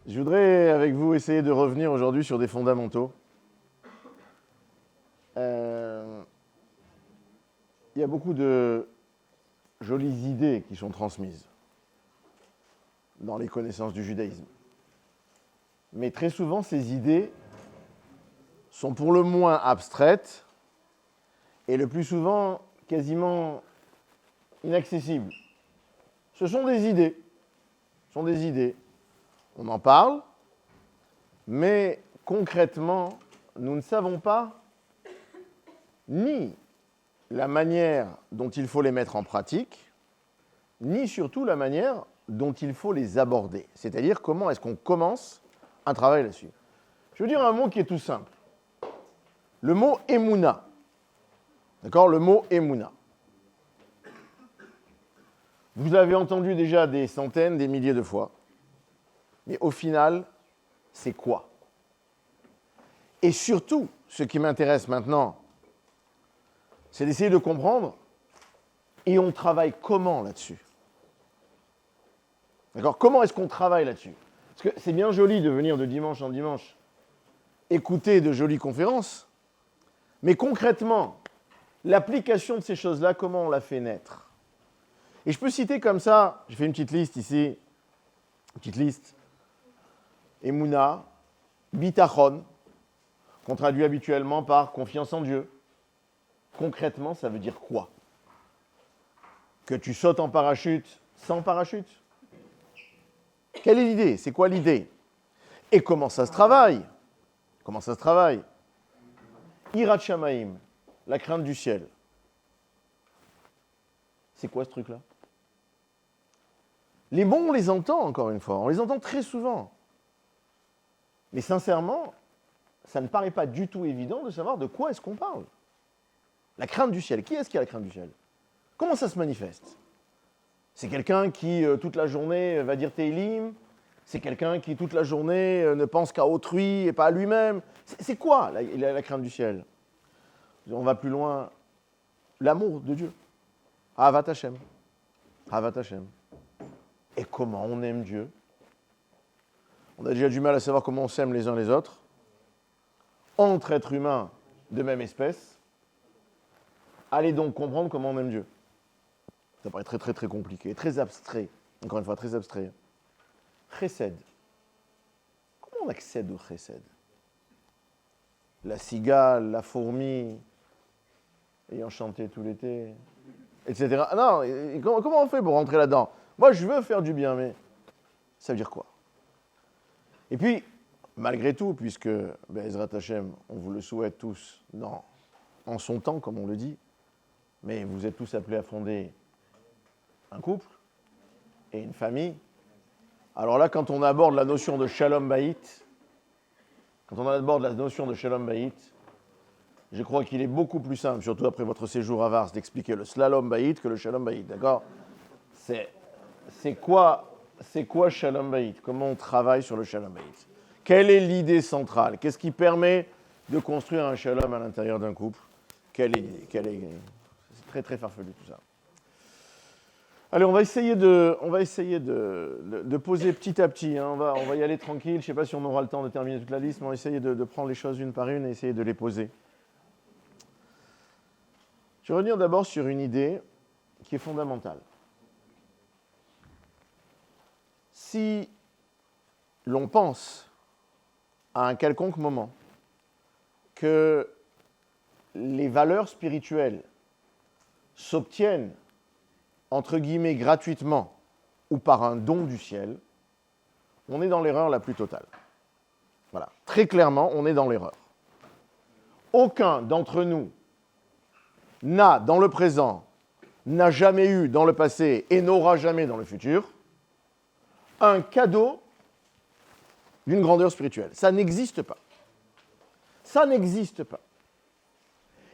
Je voudrais, avec vous, essayer de revenir aujourd'hui sur des fondamentaux. Il y a beaucoup de jolies idées qui sont transmises dans les connaissances du judaïsme. Mais très souvent, ces idées sont pour le moins abstraites et le plus souvent quasiment inaccessibles. Ce sont des idées. Ce sont des idées. On en parle, mais concrètement, nous ne savons pas ni la manière dont il faut les mettre en pratique, ni surtout la manière dont il faut les aborder. C'est-à-dire comment est-ce qu'on commence un travail là-dessus. Je veux dire un mot qui est tout simple. Le mot « émouna ». D'accord ? Le mot « émouna ». Vous avez entendu déjà des centaines, des milliers de fois. Mais au final, c'est quoi ? Et surtout, ce qui m'intéresse maintenant, c'est d'essayer de comprendre, et on travaille comment là-dessus ? D'accord ? Comment est-ce qu'on travaille là-dessus ? Parce que c'est bien joli de venir de dimanche en dimanche écouter de jolies conférences, mais concrètement, l'application de ces choses-là, comment on la fait naître ? Et je peux citer comme ça, j'ai fait une petite liste ici, une petite liste. Emouna, bitachon, qu'on traduit habituellement par confiance en Dieu. Concrètement, ça veut dire quoi ? Que tu sautes en parachute sans parachute ? Quelle est l'idée ? C'est quoi l'idée ? Et comment ça se travaille ? Comment ça se travaille ? Hirat Shamaim, la crainte du ciel. C'est quoi ce truc-là ? Les mots, on les entend encore une fois, on les entend très souvent. Mais sincèrement, ça ne paraît pas du tout évident de savoir de quoi est-ce qu'on parle. La crainte du ciel. Qui est-ce qui a la crainte du ciel ? Comment ça se manifeste ? C'est quelqu'un qui, toute la journée, va dire Tehillim ? C'est quelqu'un qui, toute la journée, ne pense qu'à autrui et pas à lui-même ? C'est quoi la crainte du ciel ? On va plus loin. L'amour de Dieu. Ahavat Hashem. Ahavat Hashem. Et comment on aime Dieu ? On a déjà du mal à savoir comment on s'aime les uns les autres. Entre êtres humains de même espèce. Allez donc comprendre comment on aime Dieu. Ça paraît très très très compliqué, très abstrait. Encore une fois, très abstrait. Chesed. Comment on accède au chesed ? La cigale, la fourmi, ayant chanté tout l'été, etc. Non, comment on fait pour rentrer là-dedans ? Moi, je veux faire du bien, mais ça veut dire quoi ? Et puis, malgré tout, puisque Be'ezrat Hashem, on vous le souhaite tous, en son temps, comme on le dit, mais vous êtes tous appelés à fonder un couple et une famille. Alors là, quand on aborde la notion de Shalom Bayit, je crois qu'il est beaucoup plus simple, surtout après votre séjour à Vars, d'expliquer le Slalom Bayit que le Shalom Bayit, d'accord ? C'est quoi Shalom Bayit ? Comment on travaille sur le Shalom Bayit ? Quelle est l'idée centrale ? Qu'est-ce qui permet de construire un Shalom à l'intérieur d'un couple ? Quelle est l'idée ? C'est très très farfelu tout ça. Allez, on va essayer de poser petit à petit. Hein. On va y aller tranquille. Je ne sais pas si on aura le temps de terminer toute la liste, mais on va essayer de prendre les choses une par une et essayer de les poser. Je vais revenir d'abord sur une idée qui est fondamentale. Si l'on pense à un quelconque moment que les valeurs spirituelles s'obtiennent entre guillemets gratuitement ou par un don du ciel, on est dans l'erreur la plus totale. Voilà, très clairement, on est dans l'erreur. Aucun d'entre nous n'a dans le présent, n'a jamais eu dans le passé et n'aura jamais dans le futur un cadeau d'une grandeur spirituelle. Ça n'existe pas. Ça n'existe pas.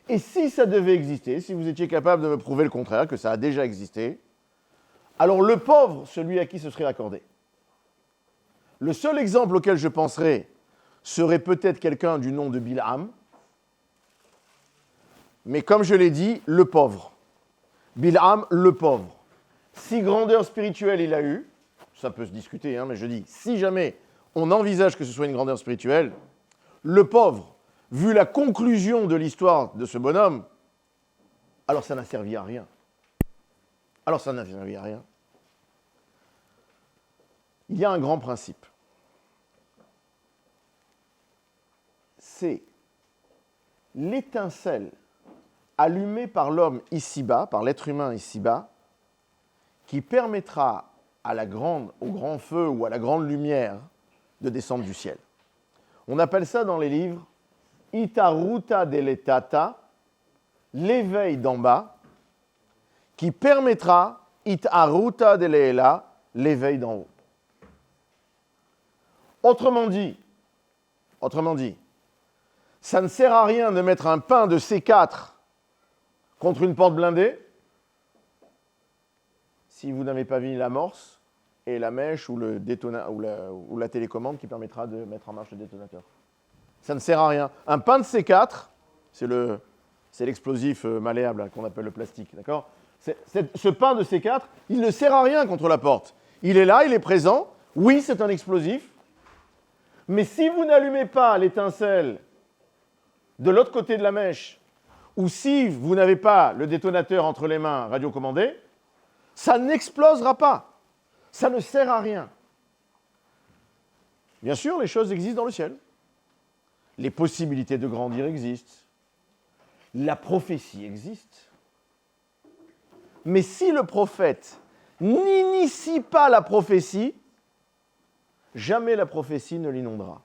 Et si ça devait exister, si vous étiez capable de me prouver le contraire, que ça a déjà existé, alors le pauvre, celui à qui ce serait accordé. Le seul exemple auquel je penserais serait peut-être quelqu'un du nom de Bilham, mais comme je l'ai dit, le pauvre. Bil'am, le pauvre. Si grandeur spirituelle il a eu, ça peut se discuter, hein, mais je dis, si jamais on envisage que ce soit une grandeur spirituelle, le pauvre, vu la conclusion de l'histoire de ce bonhomme, alors ça n'a servi à rien. Alors ça n'a servi à rien. Il y a un grand principe. C'est l'étincelle allumée par l'homme ici-bas, par l'être humain ici-bas, qui permettra au grand feu ou à la grande lumière de descendre du ciel. On appelle ça dans les livres Itaruta deletata, l'éveil d'en bas, qui permettra Itaruta deleela, l'éveil d'en haut. Autrement dit, ça ne sert à rien de mettre un pain de C4 contre une porte blindée si vous n'avez pas vu l'amorce et la mèche ou la télécommande qui permettra de mettre en marche le détonateur. Ça ne sert à rien. Un pain de C4, c'est l'explosif malléable qu'on appelle le plastique, d'accord ? Ce pain de C4, il ne sert à rien contre la porte. Il est là, il est présent. Oui, c'est un explosif. Mais si vous n'allumez pas l'étincelle de l'autre côté de la mèche, ou si vous n'avez pas le détonateur entre les mains radiocommandé, ça n'explosera pas. Ça ne sert à rien. Bien sûr, les choses existent dans le ciel. Les possibilités de grandir existent. La prophétie existe. Mais si le prophète n'initie pas la prophétie, jamais la prophétie ne l'inondera.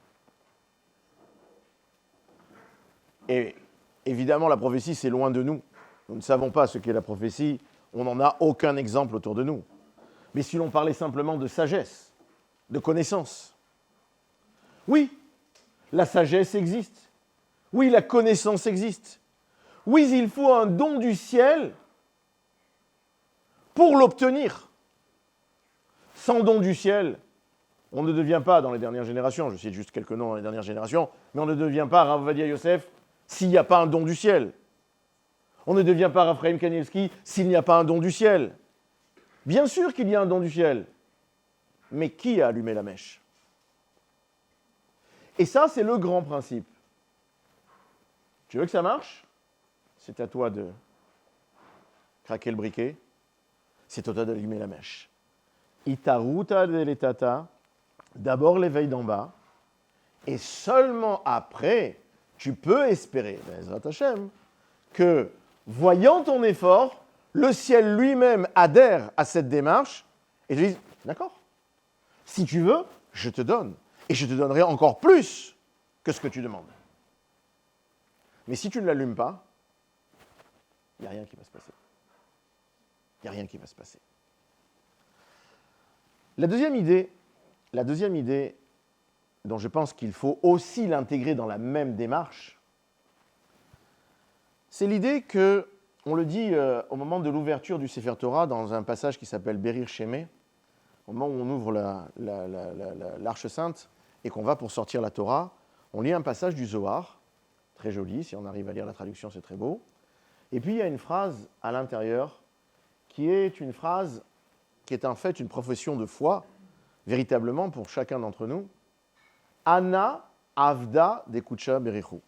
Et évidemment, la prophétie, c'est loin de nous. Nous ne savons pas ce qu'est la prophétie. On n'en a aucun exemple autour de nous. Mais si l'on parlait simplement de sagesse, de connaissance, oui, la sagesse existe. Oui, la connaissance existe. Oui, il faut un don du ciel pour l'obtenir. Sans don du ciel, on ne devient pas, dans les dernières générations, je cite juste quelques noms dans les dernières générations, mais on ne devient pas Rav Ovadia Yosef s'il n'y a pas un don du ciel. On ne devient pas Raphaël Kanievski s'il n'y a pas un don du ciel. Bien sûr qu'il y a un don du ciel, mais qui a allumé la mèche? Et ça, c'est le grand principe. Tu veux que ça marche? C'est à toi de craquer le briquet, c'est à toi d'allumer la mèche. Itaruta deletata, d'abord l'éveil d'en bas, et seulement après, tu peux espérer, Bezrat Hashem, que, voyant ton effort, le ciel lui-même adhère à cette démarche et te dit, d'accord, si tu veux, je te donne. Et je te donnerai encore plus que ce que tu demandes. Mais si tu ne l'allumes pas, il n'y a rien qui va se passer. Il n'y a rien qui va se passer. La deuxième idée dont je pense qu'il faut aussi l'intégrer dans la même démarche, c'est l'idée que, on le dit au moment de l'ouverture du Sefer Torah, dans un passage qui s'appelle Berir Shemé, au moment où on ouvre l'Arche Sainte et qu'on va pour sortir la Torah, on lit un passage du Zohar, très joli, si on arrive à lire la traduction, c'est très beau. Et puis il y a une phrase à l'intérieur qui est une phrase qui est en fait une profession de foi, véritablement pour chacun d'entre nous. Ana Avda de Kucha Berichu.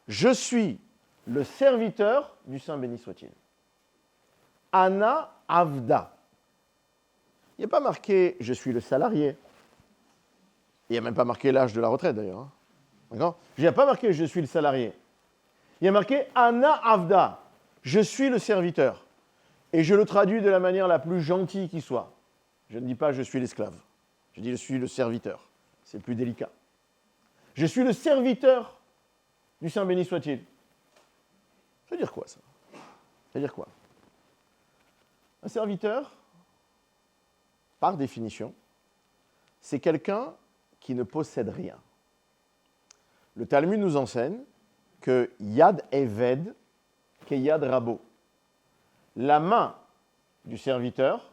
Je suis le serviteur du Saint béni soit-il. Ana Avda. Il n'y a pas marqué « je suis le salarié ». Il n'y a même pas marqué l'âge de la retraite d'ailleurs. Hein. D'accord ? Il n'y a pas marqué « je suis le salarié ». Il y a marqué « Ana Avda ». Je suis le serviteur. Et je le traduis de la manière la plus gentille qui soit. Je ne dis pas « je suis l'esclave ». Je dis « je suis le serviteur ». C'est plus délicat. Je suis le serviteur du Saint béni soit-il. Ça veut dire quoi, ça? Ça veut dire quoi? Un serviteur, par définition, c'est quelqu'un qui ne possède rien. Le Talmud nous enseigne que Yad Eved, que Yad Rabo. La main du serviteur,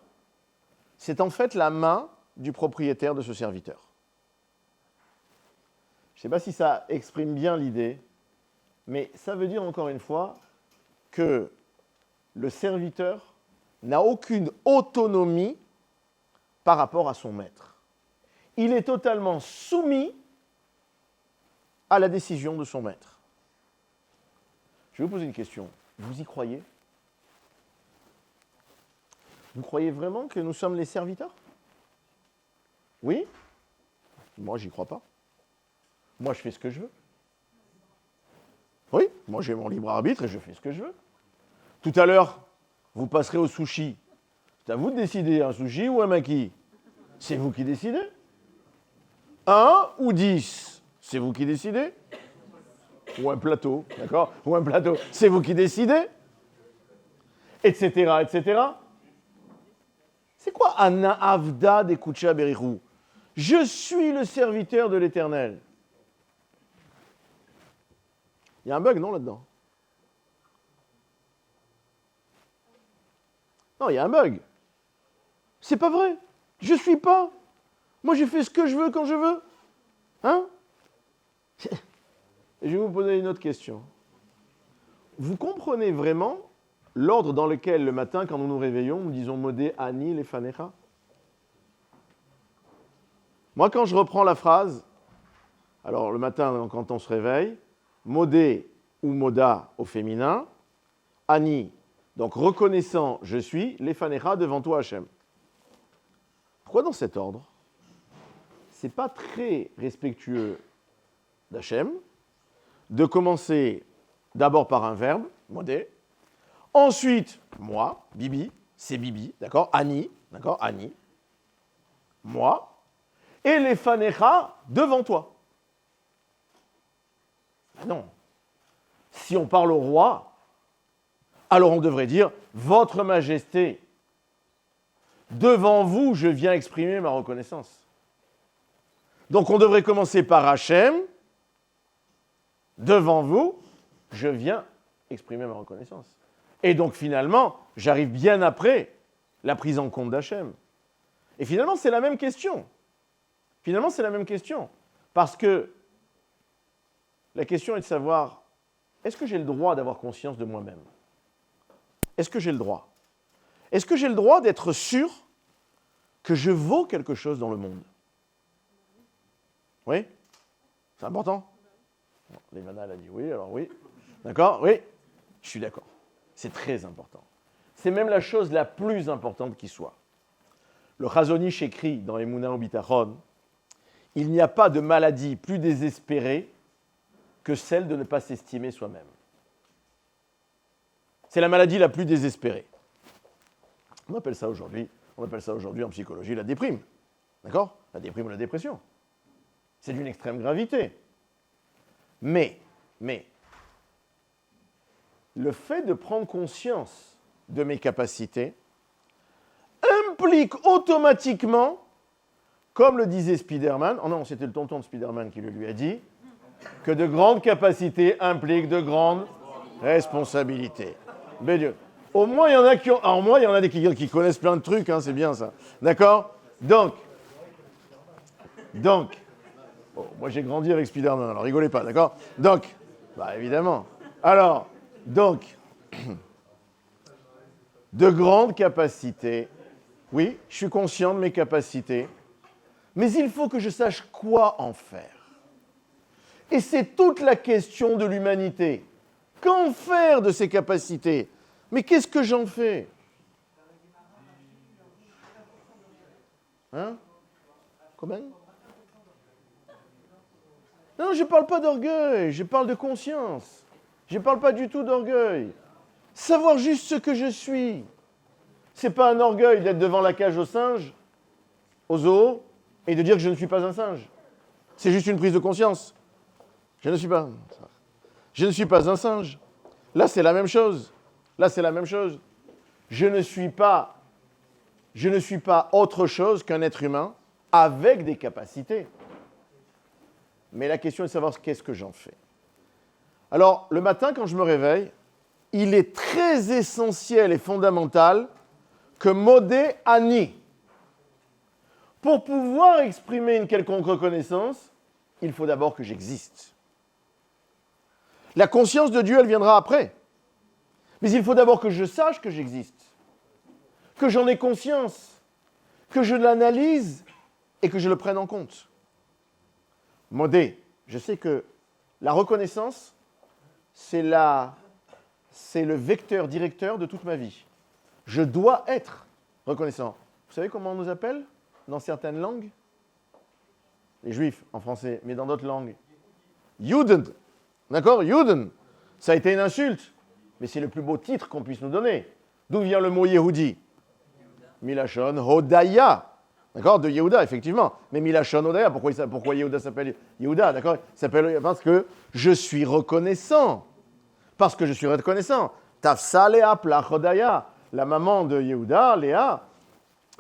c'est en fait la main du propriétaire de ce serviteur. Je ne sais pas si ça exprime bien l'idée, mais ça veut dire encore une fois que le serviteur n'a aucune autonomie par rapport à son maître. Il est totalement soumis à la décision de son maître. Je vais vous poser une question. Vous y croyez? Vous croyez vraiment que nous sommes les serviteurs? Oui? Moi, j'y crois pas. Moi, je fais ce que je veux. Oui, moi, j'ai mon libre arbitre et je fais ce que je veux. Tout à l'heure, vous passerez au sushi. C'est à vous de décider, un sushi ou un maki. C'est vous qui décidez. 1 ou 10, c'est vous qui décidez. Ou un plateau, d'accord? Ou un plateau, c'est vous qui décidez. Etc., etc. C'est quoi Anna Avda de Kucha Berichou? Je suis le serviteur de l'Éternel. Il y a un bug, non, là-dedans? Non, il y a un bug. C'est pas vrai. Je suis pas. Moi, je fais ce que je veux quand je veux. Hein? Et je vais vous poser une autre question. Vous comprenez vraiment l'ordre dans lequel, le matin, quand nous nous réveillons, nous disons Modé, Ani, Lefanecha? Moi, quand je reprends la phrase, alors le matin, quand on se réveille, Modé ou Moda au féminin, Ani, donc reconnaissant je suis, Lefanecha devant toi Hachem. Pourquoi dans cet ordre? C'est pas très respectueux d'Hachem de commencer d'abord par un verbe, Modé, ensuite, moi, Bibi, c'est Bibi, d'accord? Ani, d'accord? Ani, moi, et les fanecha devant toi. Non. Si on parle au roi, alors on devrait dire Votre Majesté, devant vous, je viens exprimer ma reconnaissance. Donc on devrait commencer par Hachem, devant vous, je viens exprimer ma reconnaissance. Et donc finalement, j'arrive bien après la prise en compte d'Hachem. Et finalement, c'est la même question. Finalement, c'est la même question. Parce que la question est de savoir, est-ce que j'ai le droit d'avoir conscience de moi-même? Est-ce que j'ai le droit? Est-ce que j'ai le droit d'être sûr que je vaux quelque chose dans le monde? Oui? C'est important? Lévana, elle a dit oui, alors oui. D'accord? Oui? Je suis d'accord. C'est très important. C'est même la chose la plus importante qui soit. Le Chazon Ish écrit dans Emunah Ubitachon, il n'y a pas de maladie plus désespérée que celle de ne pas s'estimer soi-même. C'est la maladie la plus désespérée. On appelle ça aujourd'hui en psychologie la déprime. D'accord? La déprime ou la dépression. C'est d'une extrême gravité. Mais, le fait de prendre conscience de mes capacités implique automatiquement, comme le disait Spiderman, oh non, c'était le tonton de Spiderman qui le lui a dit, que de grandes capacités impliquent de grandes responsabilités. Mais Dieu. Au moins, il y en a qui connaissent plein de trucs, hein, c'est bien ça. D'accord? Donc, oh, moi j'ai grandi avec Spiderman, alors rigolez pas, d'accord? Donc, bah évidemment. Alors, donc, de grandes capacités, oui, je suis conscient de mes capacités, mais il faut que je sache quoi en faire. Et c'est toute la question de l'humanité. Qu'en faire de ces capacités? Mais qu'est-ce que j'en fais? Hein? Comment? Non, je ne parle pas d'orgueil, je parle de conscience. Je ne parle pas du tout d'orgueil. Savoir juste ce que je suis. Ce n'est pas un orgueil d'être devant la cage aux singes, au zoo, et de dire que je ne suis pas un singe. C'est juste une prise de conscience. Je ne suis pas un singe. Là, c'est la même chose. Je ne suis pas autre chose qu'un être humain avec des capacités. Mais la question est de savoir qu'est-ce que j'en fais. Alors, le matin, quand je me réveille, il est très essentiel et fondamental que Modé Ani. Pour pouvoir exprimer une quelconque reconnaissance, il faut d'abord que j'existe. La conscience de Dieu, elle viendra après. Mais il faut d'abord que je sache que j'existe, que j'en ai conscience, que je l'analyse et que je le prenne en compte. Modé, je sais que la reconnaissance, c'est le vecteur directeur de toute ma vie. Je dois être reconnaissant. Vous savez comment on nous appelle dans certaines langues? Les juifs en français, mais dans d'autres langues. Juden. D'accord? Juden. Ça a été une insulte. Mais c'est le plus beau titre qu'on puisse nous donner. D'où vient le mot Yehudi? Milachon Hodaya. D'accord? De Yehuda, effectivement. Mais Milachon Hodaya, pourquoi Yehuda s'appelle Yehuda? D'accord? Il s'appelle parce que je suis reconnaissant. Parce que je suis reconnaissant. Tafsa Léa Plach Hodaya. La maman de Yehuda, Léa,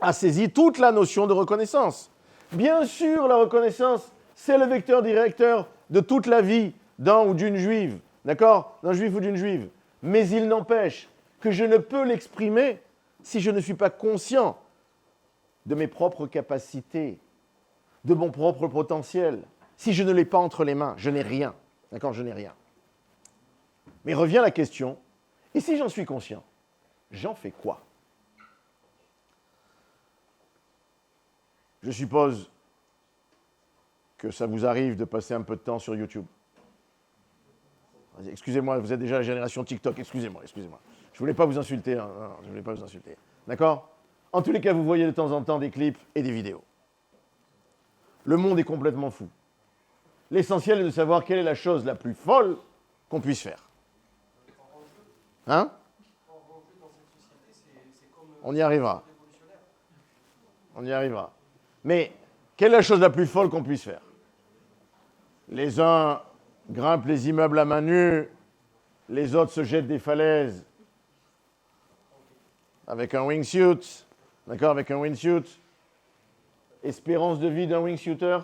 a saisi toute la notion de reconnaissance. Bien sûr, la reconnaissance, c'est le vecteur directeur de toute la vie d'un ou d'une juive. D'accord? D'un juif ou d'une juive. Mais il n'empêche que je ne peux l'exprimer si je ne suis pas conscient de mes propres capacités, de mon propre potentiel. Si je ne l'ai pas entre les mains, je n'ai rien. D'accord? Je n'ai rien. Mais revient la question, et si j'en suis conscient, j'en fais quoi? Je suppose que ça vous arrive de passer un peu de temps sur YouTube. Excusez-moi, vous êtes déjà la génération TikTok, excusez-moi. Je ne voulais pas vous insulter, hein. Non, je ne voulais pas vous insulter. D'accord? En tous les cas, vous voyez de temps en temps des clips et des vidéos. Le monde est complètement fou. L'essentiel est de savoir quelle est la chose la plus folle qu'on puisse faire. Hein? On y arrivera. On y arrivera. Mais quelle est la chose la plus folle qu'on puisse faire? Les uns grimpent les immeubles à main nue, les autres se jettent des falaises avec un wingsuit. D'accord? Avec un wingsuit. Espérance de vie d'un wingsuiter?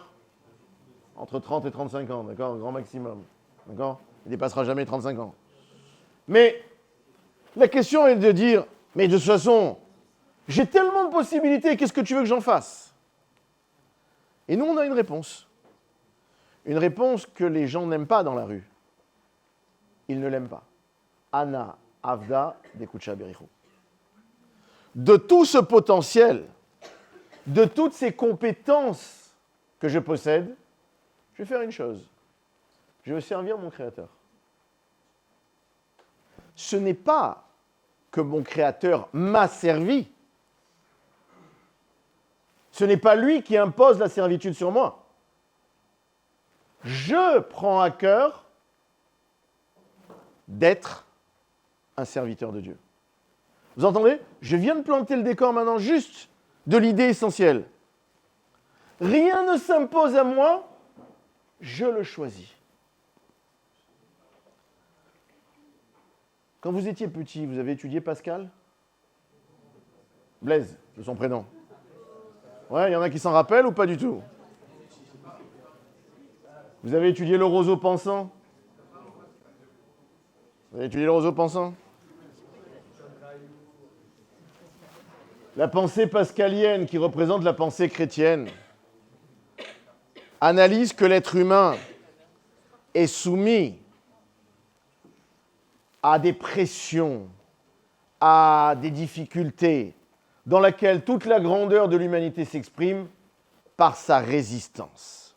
Entre 30 et 35 ans, d'accord? Grand maximum. D'accord? Il ne dépassera jamais 35 ans. Mais la question est de dire, mais de toute façon, j'ai tellement de possibilités, qu'est-ce que tu veux que j'en fasse? Et nous, on a une réponse. Une réponse que les gens n'aiment pas dans la rue. Ils ne l'aiment pas. Ana Avda Dekucha Berichou. De tout ce potentiel, de toutes ces compétences que je possède, je vais faire une chose. Je vais servir mon Créateur. Ce n'est pas que mon Créateur m'a servi. Ce n'est pas lui qui impose la servitude sur moi. Je prends à cœur d'être un serviteur de Dieu. Vous entendez? Je viens de planter le décor maintenant juste de l'idée essentielle. Rien ne s'impose à moi, je le choisis. Quand vous étiez petit, vous avez étudié Pascal? Blaise, de son prénom. Ouais, il y en a qui s'en rappellent ou pas du tout? Vous avez étudié le roseau pensant? Vous avez étudié le roseau pensant? La pensée pascalienne, qui représente la pensée chrétienne, analyse que l'être humain est soumis à des pressions, à des difficultés, dans laquelle toute la grandeur de l'humanité s'exprime par sa résistance.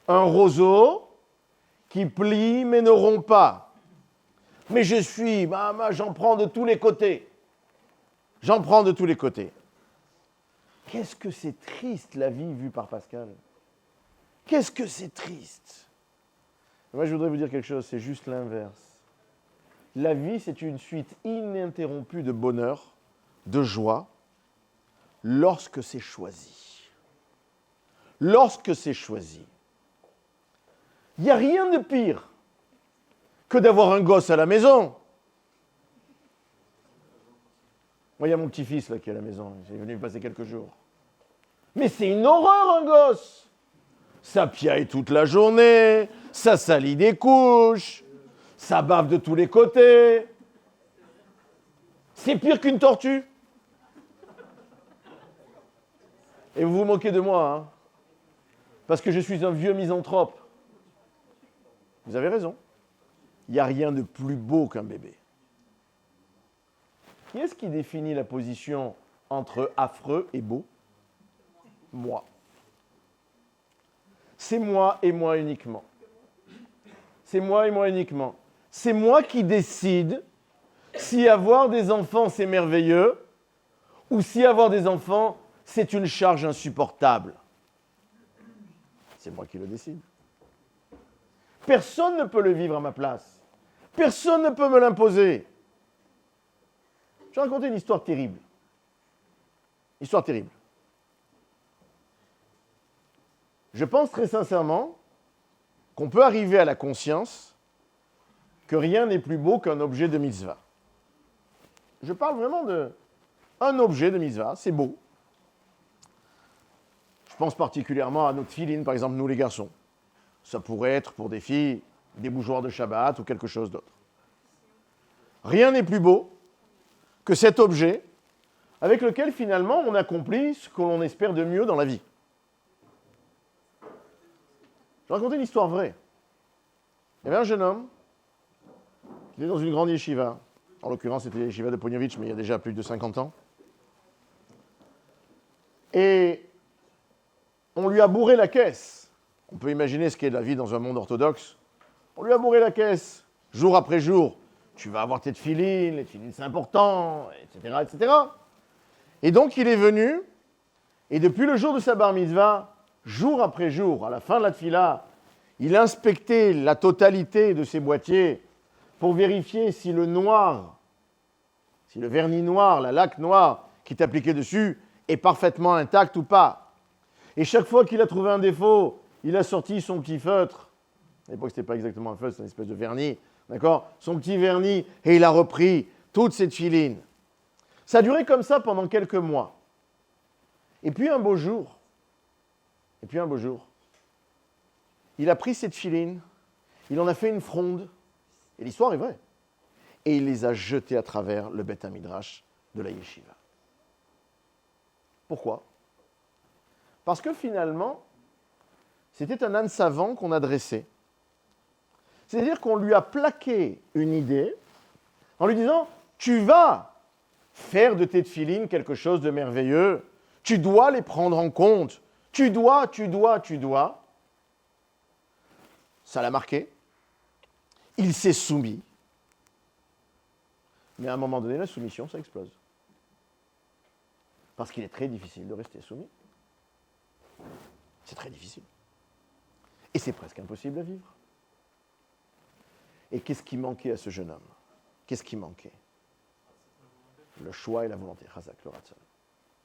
Un roseau qui plie mais ne rompt pas. Mais j'en prends de tous les côtés. J'en prends de tous les côtés. Qu'est-ce que c'est triste la vie vue par Pascal? Qu'est-ce que c'est triste? Moi, je voudrais vous dire quelque chose, c'est juste l'inverse. La vie, c'est une suite ininterrompue de bonheur, de joie, lorsque c'est choisi. Lorsque c'est choisi. Il n'y a rien de pire que d'avoir un gosse à la maison. Moi, il y a mon petit-fils là qui est à la maison. Il est venu me passer quelques jours. Mais c'est une horreur, un gosse. Ça piaille toute la journée, ça salit des couches, ça bave de tous les côtés. C'est pire qu'une tortue. Et vous vous moquez de moi, hein, parce que je suis un vieux misanthrope. Vous avez raison. Il n'y a rien de plus beau qu'un bébé. Qui est-ce qui définit la position entre affreux et beau? Moi. C'est moi et moi uniquement. C'est moi et moi uniquement. C'est moi qui décide si avoir des enfants, c'est merveilleux, ou si avoir des enfants, c'est une charge insupportable. C'est moi qui le décide. Personne ne peut le vivre à ma place. Personne ne peut me l'imposer. Je vais raconter une histoire terrible. Histoire terrible. Je pense très sincèrement qu'on peut arriver à la conscience que rien n'est plus beau qu'un objet de mitzvah. Je parle vraiment d'un objet de mitzvah, c'est beau. Je pense particulièrement à notre filine, par exemple, nous les garçons. Ça pourrait être pour des filles des bougeoirs de Shabbat ou quelque chose d'autre. Rien n'est plus beau que cet objet avec lequel finalement on accomplit ce que l'on espère de mieux dans la vie. Je vais raconter une histoire vraie. Il y avait un jeune homme qui était dans une grande yeshiva. En l'occurrence, c'était la yeshiva de Ponyovitch, mais il y a déjà plus de 50 ans. Et on lui a bourré la caisse. On peut imaginer ce qu'est la vie dans un monde orthodoxe. On lui a bourré la caisse, jour après jour. Tu vas avoir tes tefilines, les tefilines c'est important, etc., etc. Et donc il est venu, et depuis le jour de sa bar mitzvah, jour après jour, à la fin de la tefila, il inspectait la totalité de ses boîtiers pour vérifier si le noir, si le vernis noir, la laque noire qui est appliquée dessus est parfaitement intact ou pas. Et chaque fois qu'il a trouvé un défaut, il a sorti son petit feutre. À l'époque, ce n'était pas exactement un feutre, c'est une espèce de vernis. D'accord? Son petit vernis, et il a repris toute cette filine. Ça a duré comme ça pendant quelques mois. Et puis un beau jour, il a pris cette filine, il en a fait une fronde, et l'histoire est vraie, et il les a jetées à travers le Beth Midrash de la yeshiva. Pourquoi? Parce que finalement, c'était un âne savant qu'on a dressé. C'est-à-dire qu'on lui a plaqué une idée en lui disant « Tu vas faire de tes tefilines quelque chose de merveilleux, tu dois les prendre en compte, tu dois. » Ça l'a marqué. Il s'est soumis. Mais à un moment donné, la soumission, ça explose. Parce qu'il est très difficile de rester soumis. C'est très difficile. Et c'est presque impossible à vivre. Et qu'est-ce qui manquait à ce jeune homme? Qu'est-ce qui manquait? Le choix et la volonté. Chazak, le Ratzon.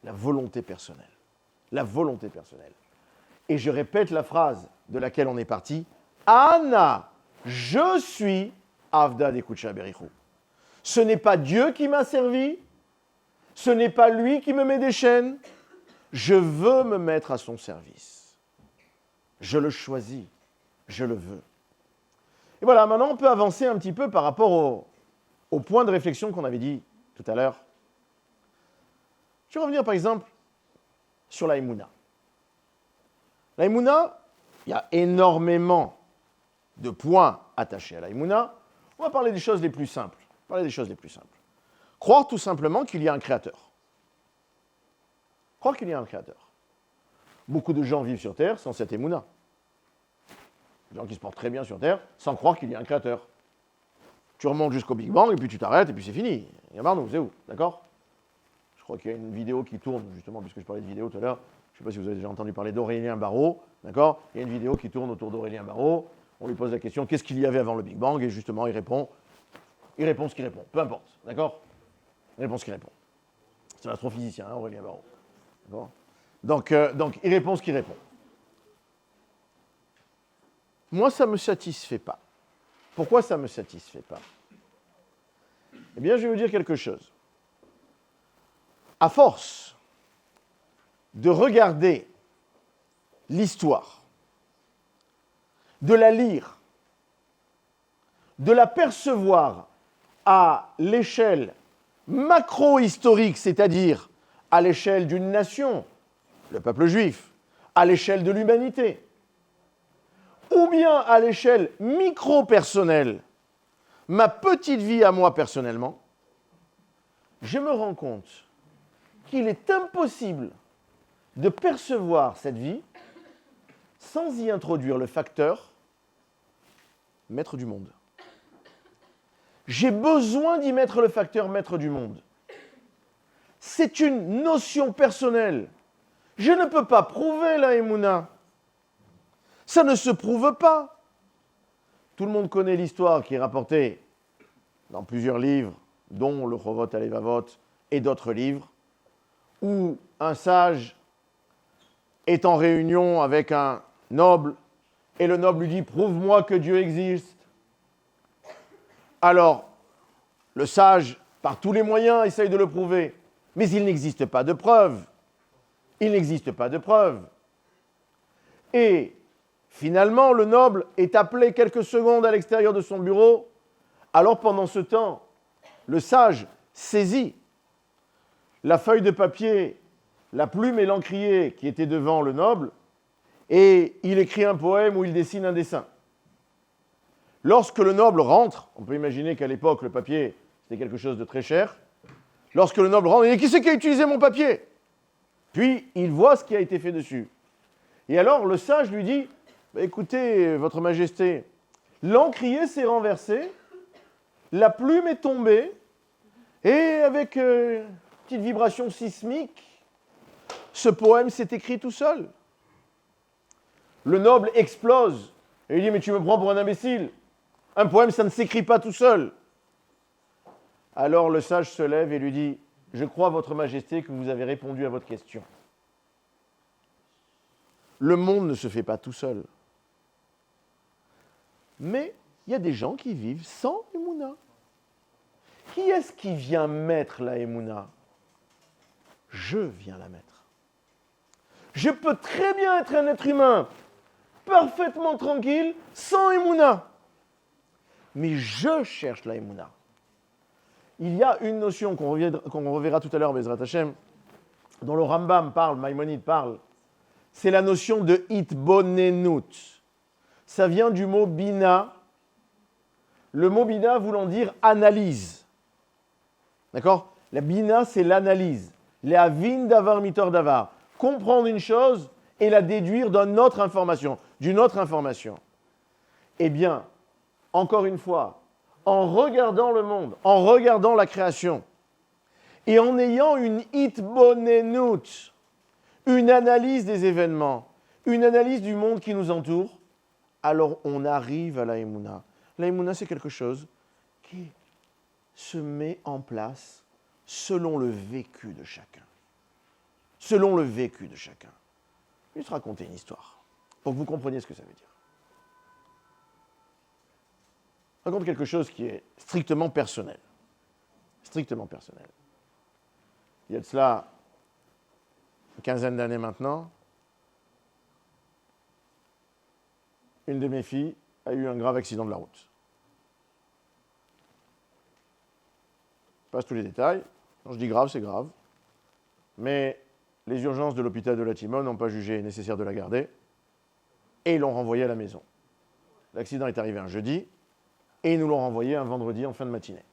La volonté personnelle. La volonté personnelle. Et je répète la phrase de laquelle on est parti. Anna, je suis Avda de Kucha Berichou. Ce n'est pas Dieu qui m'a servi. Ce n'est pas lui qui me met des chaînes. Je veux me mettre à son service. Je le choisis. Je le veux. Et voilà, maintenant on peut avancer un petit peu par rapport au point de réflexion qu'on avait dit tout à l'heure. Je vais revenir par exemple sur la Emouna. La Emouna, il y a énormément de points attachés à la Emouna. On va parler des choses les plus simples. Croire tout simplement qu'il y a un créateur. Croire qu'il y a un créateur. Beaucoup de gens vivent sur Terre sans cette Emouna. Des gens qui se portent très bien sur Terre sans croire qu'il y a un créateur. Tu remontes jusqu'au Big Bang et puis tu t'arrêtes et puis c'est fini. Il y a marre, nous, c'est où? D'accord? Je crois qu'il y a une vidéo qui tourne, justement, puisque je parlais de vidéo tout à l'heure. Je ne sais pas si vous avez déjà entendu parler d'Aurélien Barraud. D'accord? Il y a une vidéo qui tourne autour d'Aurélien Barraud. On lui pose la question, qu'est-ce qu'il y avait avant le Big Bang? Et justement, il répond ce qu'il répond. Peu importe. D'accord? Il répond ce qu'il répond. C'est un astrophysicien, hein, Aurélien Barraud. D'accord? Donc, il répond ce qu'il répond. Moi, ça ne me satisfait pas. Pourquoi ça ne me satisfait pas? Eh bien, je vais vous dire quelque chose. À force de regarder l'histoire, de la lire, de la percevoir à l'échelle macro-historique, c'est-à-dire à l'échelle d'une nation, le peuple juif, à l'échelle de l'humanité, ou bien à l'échelle micro-personnelle, ma petite vie à moi personnellement, je me rends compte qu'il est impossible de percevoir cette vie sans y introduire le facteur maître du monde. J'ai besoin d'y mettre le facteur maître du monde. C'est une notion personnelle. Je ne peux pas prouver la Emouna. Ça ne se prouve pas. Tout le monde connaît l'histoire qui est rapportée dans plusieurs livres, dont le Chovot Halevavot et d'autres livres, où un sage est en réunion avec un noble, et le noble lui dit « Prouve-moi que Dieu existe ». Alors, le sage, par tous les moyens, essaye de le prouver, mais il n'existe pas de preuve. Il n'existe pas de preuve. Et finalement, le noble est appelé quelques secondes à l'extérieur de son bureau. Alors pendant ce temps, le sage saisit la feuille de papier, la plume et l'encrier qui étaient devant le noble, et il écrit un poème où il dessine un dessin. Lorsque le noble rentre, on peut imaginer qu'à l'époque, le papier, c'était quelque chose de très cher. Lorsque le noble rentre, il dit « Qui c'est qui a utilisé mon papier ?» Puis, il voit ce qui a été fait dessus. Et alors, le sage lui dit « Écoutez, votre majesté, l'encrier s'est renversé, la plume est tombée, et avec une petite vibration sismique, ce poème s'est écrit tout seul. » Le noble explose, et il dit « Mais tu me prends pour un imbécile. Un poème, ça ne s'écrit pas tout seul. » Alors le sage se lève et lui dit « Je crois, votre majesté, que vous avez répondu à votre question. Le monde ne se fait pas tout seul. Mais il y a des gens qui vivent sans Emouna. Qui est-ce qui vient mettre la Emouna? Je viens la mettre. Je peux très bien être un être humain parfaitement tranquille, sans Emouna. Mais je cherche la Emouna. Il y a une notion qu'on reverra tout à l'heure, Bezrat Hashem, dont le Rambam parle, Maïmonide parle, c'est la notion de hitbonenut. Ça vient du mot bina, le mot bina voulant dire analyse. D'accord? La bina, c'est l'analyse. Lehavin davar mitor davar. Comprendre une chose et la déduire d'une autre information. Eh bien, encore une fois, en regardant le monde, en regardant la création, et en ayant une hitbonenut, une analyse des événements, une analyse du monde qui nous entoure, alors on arrive à la Emouna. La Emouna, c'est quelque chose qui se met en place selon le vécu de chacun. Selon le vécu de chacun. Je vais te raconter une histoire, pour que vous compreniez ce que ça veut dire. Je raconte quelque chose qui est strictement personnel. Strictement personnel. Il y a de cela une quinzaine d'années maintenant, une de mes filles a eu un grave accident de la route. Je passe tous les détails. Quand je dis grave, c'est grave. Mais les urgences de l'hôpital de la Timone n'ont pas jugé nécessaire de la garder et ils l'ont renvoyée à la maison. L'accident est arrivé un jeudi et ils nous l'ont renvoyée un vendredi en fin de matinée.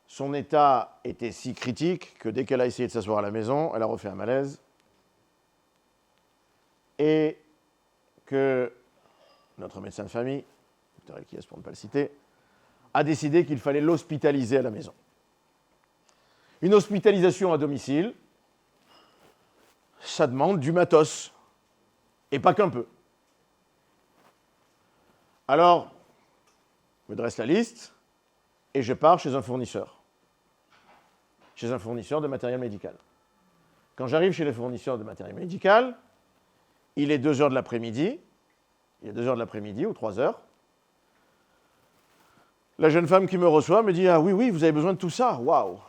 Son état était si critique que dès qu'elle a essayé de s'asseoir à la maison, elle a refait un malaise et que notre médecin de famille, Dr Elkias pour ne pas le citer, a décidé qu'il fallait l'hospitaliser à la maison. Une hospitalisation à domicile, ça demande du matos, et pas qu'un peu. Alors, je me dresse la liste, et je pars chez un fournisseur de matériel médical. Quand j'arrive chez le fournisseur de matériel médical, il est 2h de l'après-midi, ou 3h. La jeune femme qui me reçoit me dit « Ah oui, vous avez besoin de tout ça, waouh !»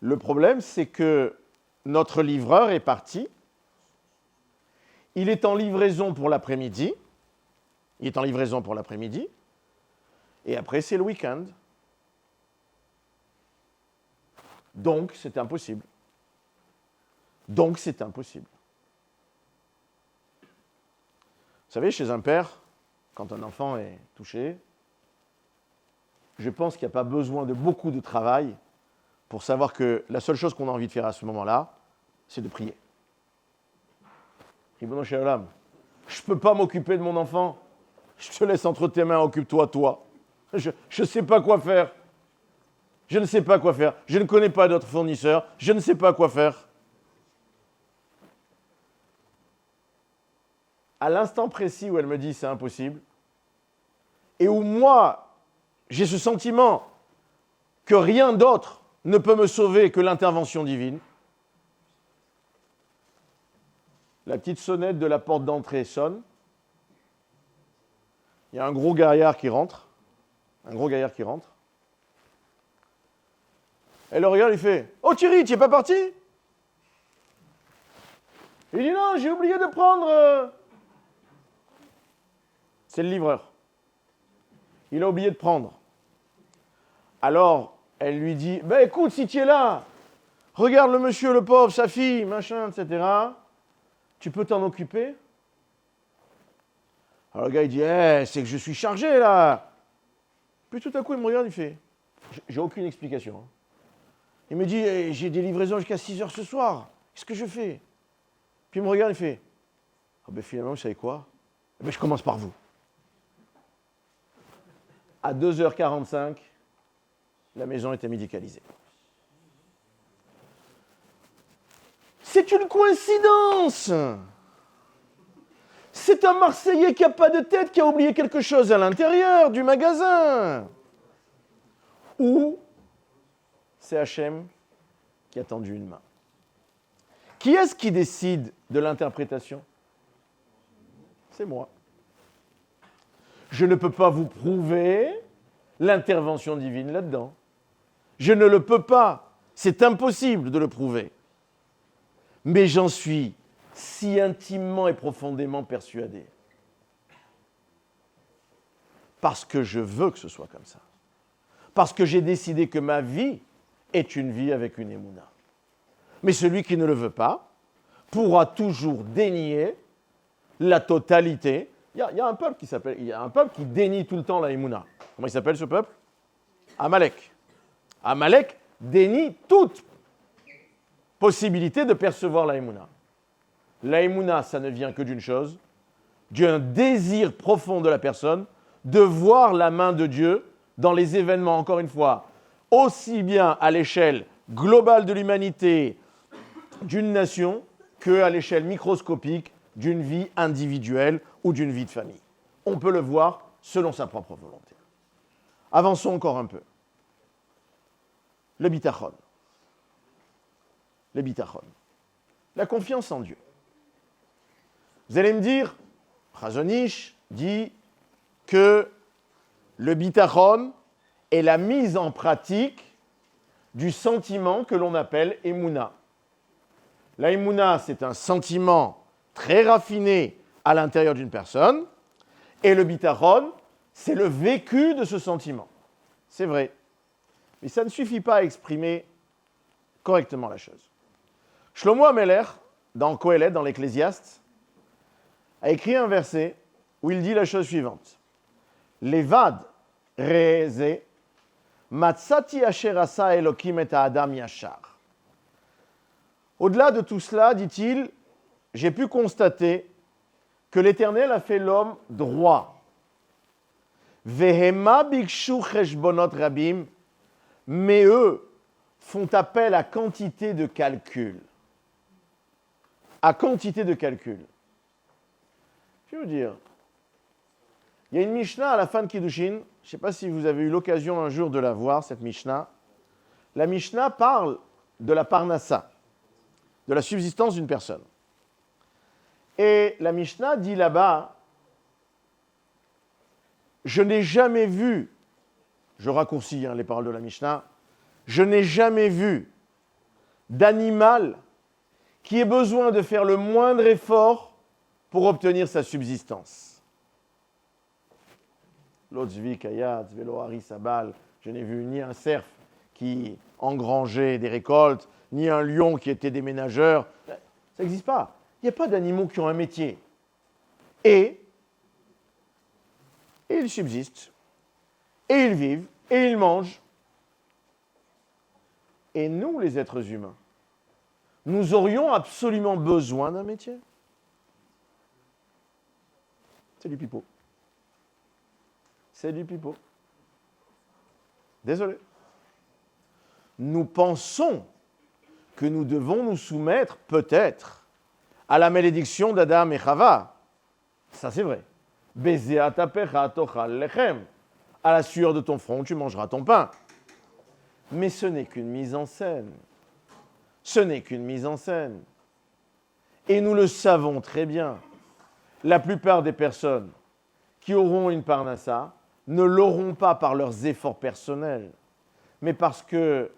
Le problème, c'est que notre livreur est parti. Il est en livraison pour l'après-midi. Et après, c'est le week-end. Donc, c'est impossible. Vous savez, chez un père, quand un enfant est touché, je pense qu'il n'y a pas besoin de beaucoup de travail pour savoir que la seule chose qu'on a envie de faire à ce moment-là, c'est de prier. Ribono Shel Olam, je ne peux pas m'occuper de mon enfant, je te laisse entre tes mains, occupe-toi, toi. Je ne sais pas quoi faire. Je ne sais pas quoi faire. Je ne connais pas d'autres fournisseurs. Je ne sais pas quoi faire. À l'instant précis où elle me dit c'est impossible, et où moi, j'ai ce sentiment que rien d'autre ne peut me sauver que l'intervention divine, la petite sonnette de la porte d'entrée sonne. Il y a un gros gaillard qui rentre. Elle le regarde, il fait « Oh Thierry, tu n'es pas parti ?» Il dit « Non, j'ai oublié de prendre... C'est le livreur. Il a oublié de prendre. Alors, elle lui dit « Ben écoute, si tu es là, regarde le monsieur, le pauvre, sa fille, machin, etc. Tu peux t'en occuper ?» Alors le gars, il dit c'est que je suis chargé, là. » Puis tout à coup, il me regarde, il fait « J'ai aucune explication. Hein. » Il me dit j'ai des livraisons jusqu'à 6 heures ce soir. Qu'est-ce que je fais? Puis il me regarde, il fait ben finalement, vous savez quoi? Ben, je commence par vous. À 2h45, la maison était médicalisée. C'est une coïncidence. C'est un Marseillais qui n'a pas de tête, qui a oublié quelque chose à l'intérieur du magasin. Ou c'est Hachem qui a tendu une main. Qui est-ce qui décide de l'interprétation? C'est moi. Je ne peux pas vous prouver l'intervention divine là-dedans. Je ne le peux pas. C'est impossible de le prouver. Mais j'en suis si intimement et profondément persuadé. Parce que je veux que ce soit comme ça. Parce que j'ai décidé que ma vie est une vie avec une émouna. Mais celui qui ne le veut pas pourra toujours dénier la totalité. Il y a un peuple qui dénie tout le temps la émouna. Comment il s'appelle ce peuple? Amalek. Amalek dénie toute possibilité de percevoir la émouna. La émouna, ça ne vient que d'une chose, d'un désir profond de la personne de voir la main de Dieu dans les événements, encore une fois, aussi bien à l'échelle globale de l'humanité, d'une nation, qu'à l'échelle microscopique d'une vie individuelle ou d'une vie de famille. On peut le voir selon sa propre volonté. Avançons encore un peu. Le bitachon. Le bitachon. La confiance en Dieu. Vous allez me dire, Chazon Ish dit que le bitachon est la mise en pratique du sentiment que l'on appelle émouna. La émouna, c'est un sentiment très raffiné à l'intérieur d'une personne, et le bitachon, c'est le vécu de ce sentiment. C'est vrai. Mais ça ne suffit pas à exprimer correctement la chose. Shlomo Ameler, dans Kohelet, dans l'Ecclésiaste, a écrit un verset où il dit la chose suivante. Levad re'eze matzati asher asa Elokim et ha'adam yashar. Au-delà de tout cela, dit-il, j'ai pu constater que l'Éternel a fait l'homme droit. Vehema bikshu cheshbonot rabim, mais eux font appel à quantité de calcul. À quantité de calcul. Je vais vous dire, il y a une Mishnah à la fin de Kiddushin, je ne sais pas si vous avez eu l'occasion un jour de la voir, cette Mishnah. La Mishnah parle de la parnassa, de la subsistance d'une personne. Et la Mishnah dit là-bas, je n'ai jamais vu, je raccourcis les paroles de la Mishnah, je n'ai jamais vu d'animal qui ait besoin de faire le moindre effort pour obtenir sa subsistance. Lotzvi, Kayat, Velo, Hari, Sabal, je n'ai vu ni un cerf qui engrangeait des récoltes, ni un lion qui était déménageur. Ça n'existe pas. Il n'y a pas d'animaux qui ont un métier. Et ils subsistent, et ils vivent, et ils mangent. Et nous, les êtres humains, nous aurions absolument besoin d'un métier. C'est du pipeau. C'est du pipeau. Désolé. Nous pensons que nous devons nous soumettre, peut-être, à la malédiction d'Adam et Chava. Ça, c'est vrai. Bezea tapecha tochal lechem. À la sueur de ton front, tu mangeras ton pain. Mais ce n'est qu'une mise en scène. Ce n'est qu'une mise en scène. Et nous le savons très bien. La plupart des personnes qui auront une parnassa ne l'auront pas par leurs efforts personnels, mais parce que,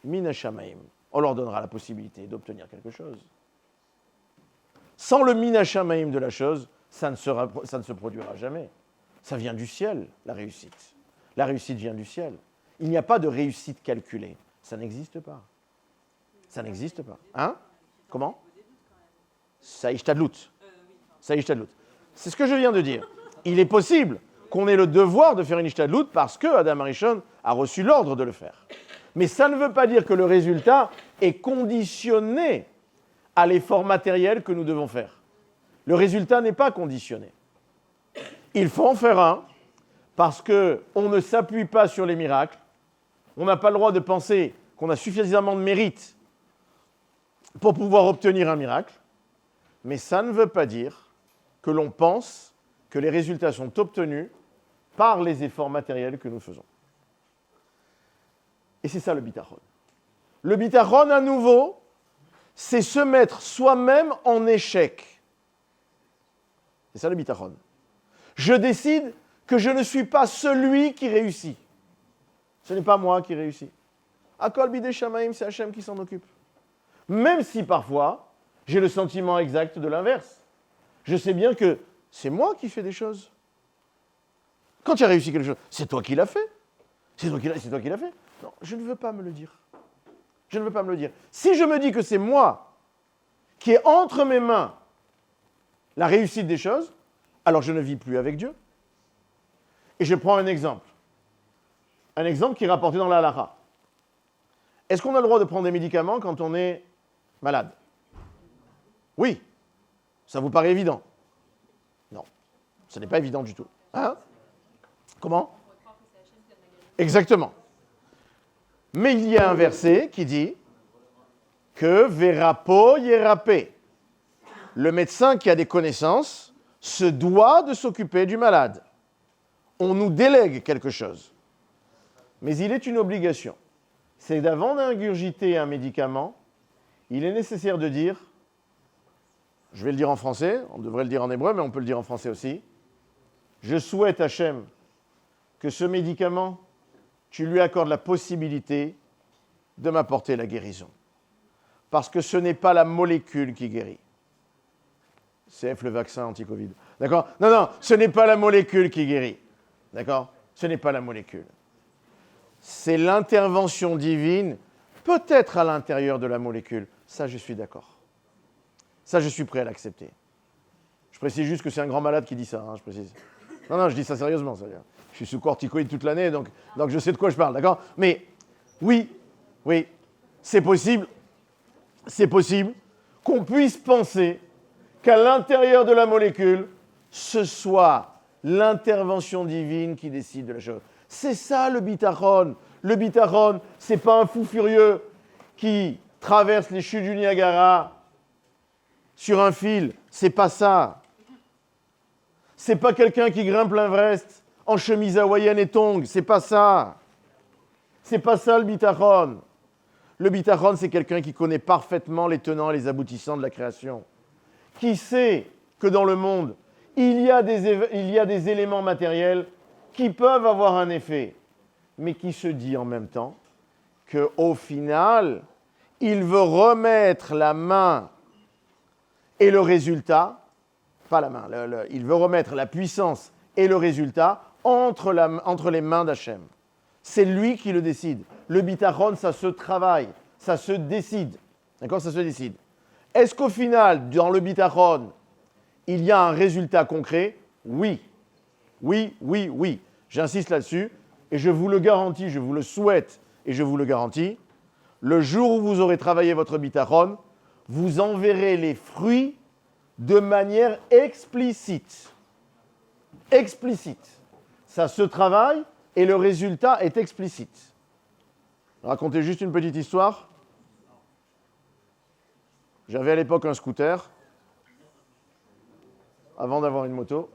mina shamaim, on leur donnera la possibilité d'obtenir quelque chose. Sans le mina shamaim de la chose, ça ne se produira jamais. Ça vient du ciel, la réussite. La réussite vient du ciel. Il n'y a pas de réussite calculée. Ça n'existe pas. Ça n'existe pas. Hein? Comment? Ça ishtadlout. Ça ishtadlout. C'est ce que je viens de dire. Il est possible qu'on ait le devoir de faire une ishtadlout parce que Adam Arishon a reçu l'ordre de le faire. Mais ça ne veut pas dire que le résultat est conditionné à l'effort matériel que nous devons faire. Le résultat n'est pas conditionné. Il faut en faire un parce qu'on ne s'appuie pas sur les miracles. On n'a pas le droit de penser qu'on a suffisamment de mérite pour pouvoir obtenir un miracle. Mais ça ne veut pas dire que l'on pense que les résultats sont obtenus par les efforts matériels que nous faisons. Et c'est ça le bitachon. Le bitachon, à nouveau, c'est se mettre soi-même en échec. C'est ça le bitachon. Je décide que je ne suis pas celui qui réussit. Ce n'est pas moi qui réussis. Akol bidei shamaim, c'est Hachem qui s'en occupe. Même si parfois, j'ai le sentiment exact de l'inverse. Je sais bien que c'est moi qui fais des choses. Quand tu as réussi quelque chose, c'est toi qui l'as fait. C'est toi qui l'as fait. Non, je ne veux pas me le dire. Je ne veux pas me le dire. Si je me dis que c'est moi qui ai entre mes mains la réussite des choses, alors je ne vis plus avec Dieu. Et je prends un exemple. Un exemple qui est rapporté dans la halakha. Est-ce qu'on a le droit de prendre des médicaments quand on est malade? Oui. Ça vous paraît évident? Non. Ce n'est pas évident du tout. Hein? Comment? Exactement. Mais il y a un verset qui dit que verapo yerapé. Le médecin qui a des connaissances se doit de s'occuper du malade. On nous délègue quelque chose. Mais il est une obligation. C'est d'avant d'ingurgiter un médicament, il est nécessaire de dire, je vais le dire en français, on devrait le dire en hébreu, mais on peut le dire en français aussi, je souhaite, Hachem, que ce médicament, tu lui accordes la possibilité de m'apporter la guérison. Parce que ce n'est pas la molécule qui guérit. CF, le vaccin anti-Covid. D'accord? Non, ce n'est pas la molécule qui guérit. D'accord? Ce n'est pas la molécule. C'est l'intervention divine, peut-être à l'intérieur de la molécule. Ça, je suis d'accord. Ça, je suis prêt à l'accepter. Je précise juste que c'est un grand malade qui dit ça, je précise. Non, je dis ça sérieusement. Ça veut dire. Je suis sous corticoïde toute l'année, donc je sais de quoi je parle, d'accord? Mais oui, c'est possible qu'on puisse penser qu'à l'intérieur de la molécule, ce soit l'intervention divine qui décide de la chose. C'est ça le bitachon. Le bitachon, ce n'est pas un fou furieux qui traverse les chutes du Niagara sur un fil. C'est pas ça. C'est pas quelqu'un qui grimpe l'Everest en chemise hawaïenne et tongs. C'est pas ça. C'est pas ça le bitachon. Le bitachon, c'est quelqu'un qui connaît parfaitement les tenants et les aboutissants de la création. Qui sait que dans le monde, il y a des éléments matériels qui peuvent avoir un effet, mais qui se dit en même temps qu'au final, il veut remettre la main et le résultat, pas la main, il veut remettre la puissance et le résultat entre les mains d'Hachem. C'est lui qui le décide. Le bitachon, ça se travaille, ça se décide. D'accord? Ça se décide. Est-ce qu'au final, dans le bitachon, il y a un résultat concret? Oui. J'insiste là-dessus. et je vous le garantis, je vous le souhaite, et je vous le garantis, le jour où vous aurez travaillé votre bitachon, vous en verrez les fruits de manière explicite. Explicite. Ça se travaille et le résultat est explicite. Racontez juste une petite histoire. J'avais à l'époque un scooter, avant d'avoir une moto.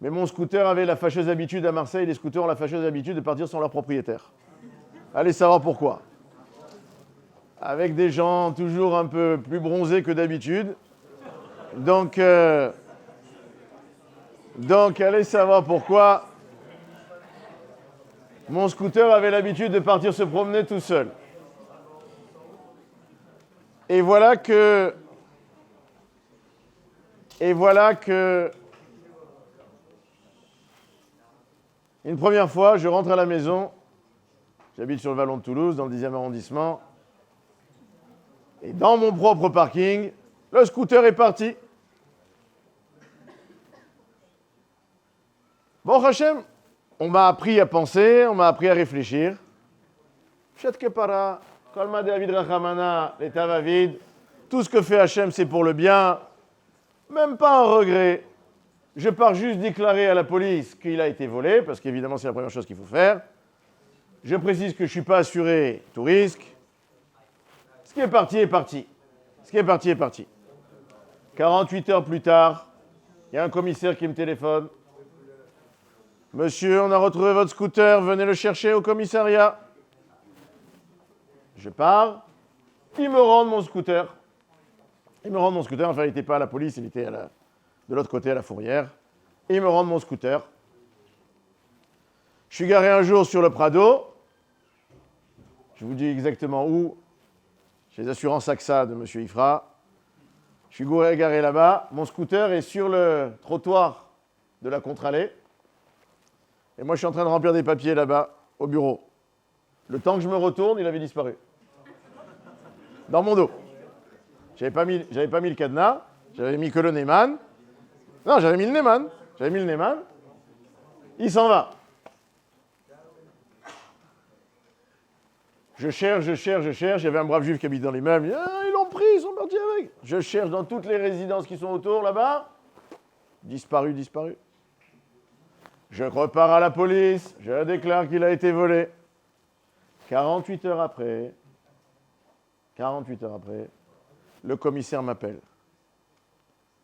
Mais mon scooter avait la fâcheuse habitude à Marseille, les scooters ont la fâcheuse habitude de partir sans leur propriétaire. Allez savoir pourquoi. Avec des gens toujours un peu plus bronzés que d'habitude. Donc, allez savoir pourquoi mon scooter avait l'habitude de partir se promener tout seul. Et voilà que une première fois, je rentre à la maison, j'habite sur le Vallon de Toulouse, dans le 10e arrondissement, et dans mon propre parking, le scooter est parti. Bon, Hachem, on m'a appris à penser, on m'a appris à réfléchir. Chet Kepara, Kolma de Avid Rachamana, l'état va vide. Tout ce que fait Hachem, c'est pour le bien. Même pas un regret. Je pars juste déclarer à la police qu'il a été volé, parce qu'évidemment, c'est la première chose qu'il faut faire. Je précise que je ne suis pas assuré tout risque. Ce qui est parti est parti. Ce qui est parti est parti. 48 heures plus tard, il y a un commissaire qui me téléphone. Monsieur, on a retrouvé votre scooter, venez le chercher au commissariat. Je pars. Ils me rendent mon scooter. Enfin, il n'était pas à la police, il était de l'autre côté, à la fourrière. Et ils me rendent mon scooter. Je suis garé un jour sur le Prado. Je vous dis exactement où. Chez les assurances AXA de M. Ifra. Je suis garé là-bas. Mon scooter est sur le trottoir de la contre-allée. Et moi, je suis en train de remplir des papiers là-bas, au bureau. Le temps que je me retourne, il avait disparu. Dans mon dos. J'avais pas mis le cadenas, j'avais mis que le Neyman. Non, j'avais mis le Neyman. Il s'en va. Je cherche. Il y avait un brave juif qui habite dans l'immeuble. Ils l'ont pris, ils sont partis avec. Je cherche dans toutes les résidences qui sont autour, là-bas. Disparu. Je repars à la police. Je déclare qu'il a été volé. 48 heures après, le commissaire m'appelle.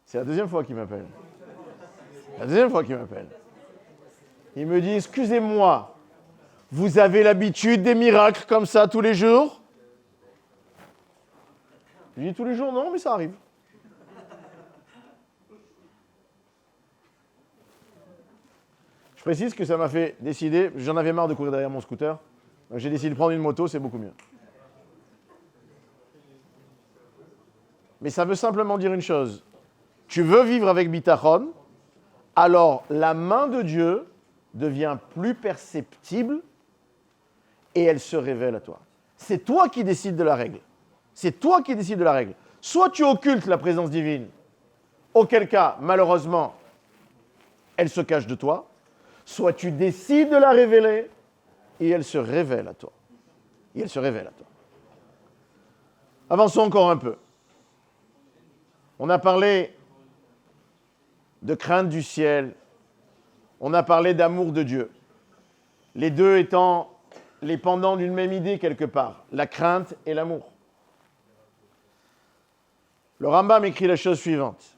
C'est la deuxième fois qu'il m'appelle. Il me dit, excusez-moi, vous avez l'habitude des miracles comme ça tous les jours? Je dis tous les jours, non, mais ça arrive. Je précise que ça m'a fait décider, j'en avais marre de courir derrière mon scooter, donc j'ai décidé de prendre une moto, c'est beaucoup mieux. Mais ça veut simplement dire une chose. Tu veux vivre avec bitachon, alors la main de Dieu devient plus perceptible et elle se révèle à toi. C'est toi qui décides de la règle. Soit tu occultes la présence divine, auquel cas, malheureusement, elle se cache de toi, soit tu décides de la révéler et elle se révèle à toi. Avançons encore un peu. On a parlé de crainte du ciel, on a parlé d'amour de Dieu. Les deux étant les pendants d'une même idée quelque part, la crainte et l'amour. Le Rambam écrit la chose suivante.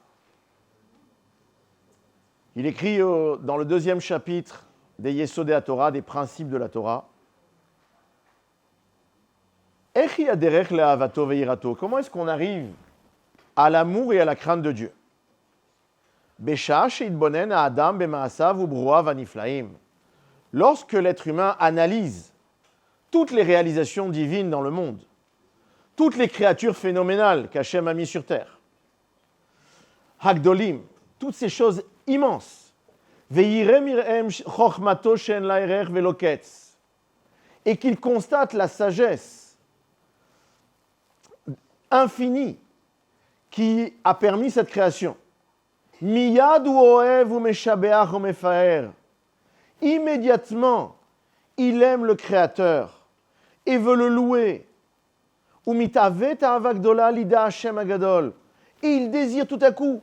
Il écrit dans le 2e chapitre des Yesodei HaTorah, des principes de la Torah. Comment est-ce qu'on arrive à l'amour et à la crainte de Dieu? Lorsque l'être humain analyse toutes les réalisations divines dans le monde, toutes les créatures phénoménales qu'Hachem a mis sur terre, Hagdolim, toutes ces choses immenses, et qu'il constate la sagesse infinie qui a permis cette création. Miyad ou oev ou meshabeach ou mefaer. immédiatement, il aime le Créateur et veut le louer. Umitavet avagdola lida Hashem agadol. Et il désire tout à coup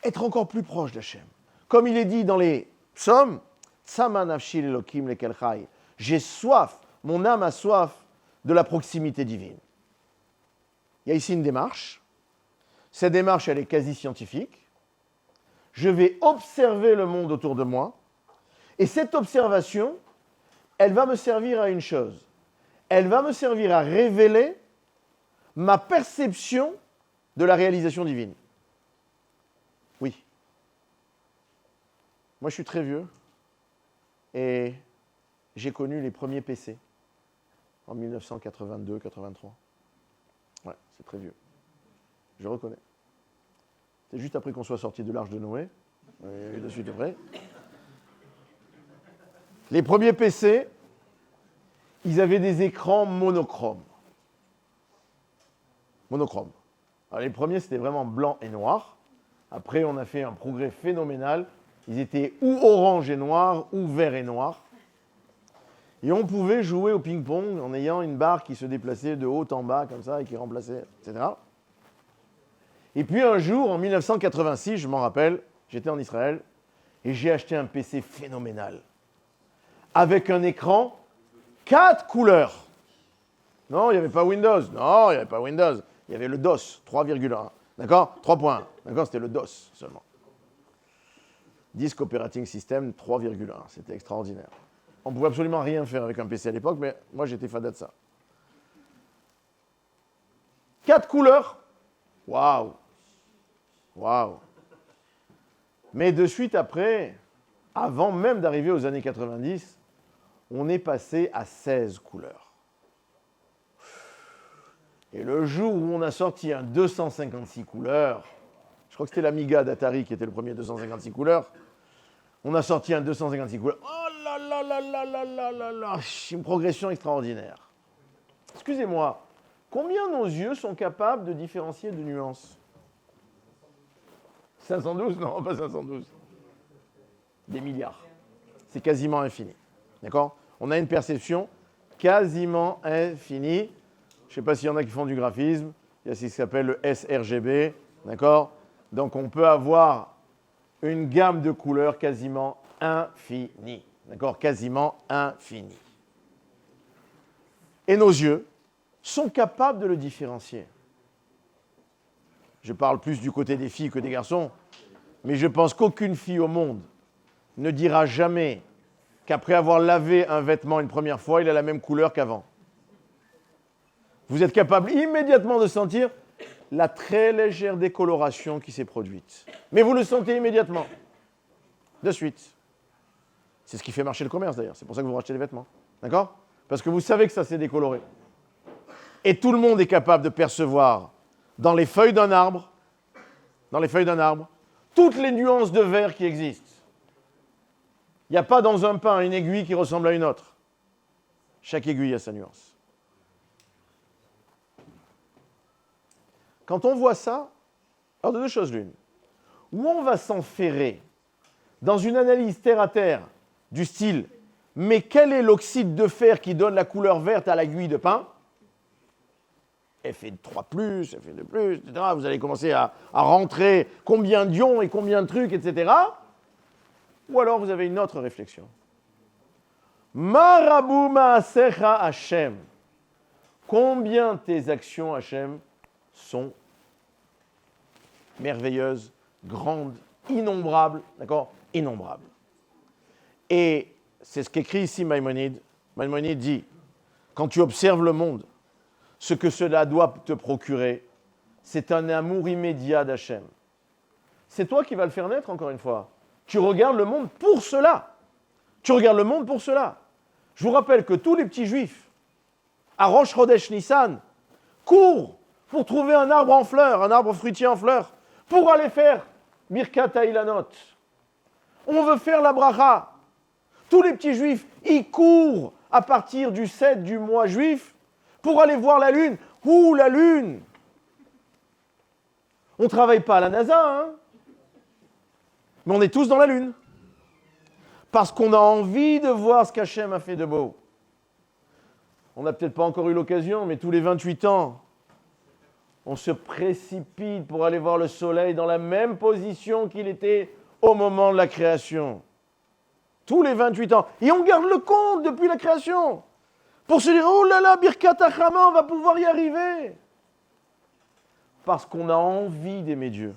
être encore plus proche d'Hachem. Comme il est dit dans les psaumes, Tsama nafshi lelokim lekel chai. J'ai soif, mon âme a soif de la proximité divine. Il y a ici une démarche. Cette démarche, elle est quasi scientifique. Je vais observer le monde autour de moi. Et cette observation, elle va me servir à une chose. Elle va me servir à révéler ma perception de la réalisation divine. Oui. Moi, je suis très vieux et j'ai connu les premiers PC en 1982-83. Ouais, c'est très vieux. Je reconnais. C'est juste après qu'on soit sorti de l'Arche de Noé. Et de suite après. Les premiers PC, ils avaient des écrans monochromes. Monochromes. Alors les premiers, c'était vraiment blanc et noir. Après, on a fait un progrès phénoménal. Ils étaient ou orange et noir, ou vert et noir. Et on pouvait jouer au ping-pong en ayant une barre qui se déplaçait de haut en bas, comme ça, et qui remplaçait, etc. Et puis un jour, en 1986, je m'en rappelle, j'étais en Israël, et j'ai acheté un PC phénoménal, avec un écran 4 couleurs. Non, il n'y avait pas Windows. Non, il n'y avait pas Windows. Il y avait le DOS, 3,1. D'accord ? 3 points. D'accord ? C'était le DOS seulement. Disk Operating System 3,1. C'était extraordinaire. On ne pouvait absolument rien faire avec un PC à l'époque, mais moi j'étais fada de ça. 4 couleurs. Waouh. Waouh. Mais de suite après, avant même d'arriver aux années 90, on est passé à 16 couleurs. Et le jour où on a sorti un 256 couleurs, je crois que c'était l'Amiga d'Atari qui était le premier 256 couleurs, on a sorti un 256 couleurs. Oh là là là là là là là là, une progression extraordinaire. Excusez-moi, combien nos yeux sont capables de différencier de nuances ? 512 ? Non, pas 512. Des milliards. C'est quasiment infini. D'accord ? On a une perception quasiment infinie. Je ne sais pas s'il y en a qui font du graphisme. Il y a ce qui s'appelle le sRGB. D'accord ? Donc on peut avoir une gamme de couleurs quasiment infinie. D'accord ? Quasiment infinie. Et nos yeux sont capables de le différencier. Je parle plus du côté des filles que des garçons, mais je pense qu'aucune fille au monde ne dira jamais qu'après avoir lavé un vêtement une première fois, il a la même couleur qu'avant. Vous êtes capable immédiatement de sentir la très légère décoloration qui s'est produite. Mais vous le sentez immédiatement. De suite. C'est ce qui fait marcher le commerce d'ailleurs. C'est pour ça que vous rachetez des vêtements. D'accord ? Parce que vous savez que ça s'est décoloré. Et tout le monde est capable de percevoir dans les feuilles d'un arbre, toutes les nuances de vert qui existent. Il n'y a pas dans un pain une aiguille qui ressemble à une autre. Chaque aiguille a sa nuance. Quand on voit ça, alors de deux choses l'une. Ou on va s'enferrer dans une analyse terre à terre du style « mais quel est l'oxyde de fer qui donne la couleur verte à l'aiguille de pain ?» Fait de 3+, fait de plus, etc. Vous allez commencer à rentrer combien d'ions et combien de trucs, etc. Ou alors vous avez une autre réflexion. Marabu ma'asecha Hashem. Combien tes actions, Hashem, sont merveilleuses, grandes, innombrables, d'accord ? Innombrables. Et c'est ce qu'écrit ici Maïmonide. Maïmonide dit, quand tu observes le monde, ce que cela doit te procurer, c'est un amour immédiat d'Hachem. C'est toi qui vas le faire naître, encore une fois. Tu regardes le monde pour cela. Tu regardes le monde pour cela. Je vous rappelle que tous les petits juifs, à Rosh Chodesh Nissan, courent pour trouver un arbre en fleurs, un arbre fruitier en fleurs, pour aller faire Birkat Hailanot. On veut faire la bracha. Tous les petits juifs, ils courent à partir du 7 du mois juif pour aller voir la lune. Ouh, la lune! On ne travaille pas à la NASA, hein? Mais on est tous dans la lune. parce qu'on a envie de voir ce qu'Hachem a fait de beau. On n'a peut-être pas encore eu l'occasion, mais tous les 28 ans, on se précipite pour aller voir le soleil dans la même position qu'il était au moment de la création. Tous les 28 ans. Et on garde le compte depuis la création. Pour se dire, oh là là, Birkat Hachama, on va pouvoir y arriver. Parce qu'on a envie d'aimer Dieu.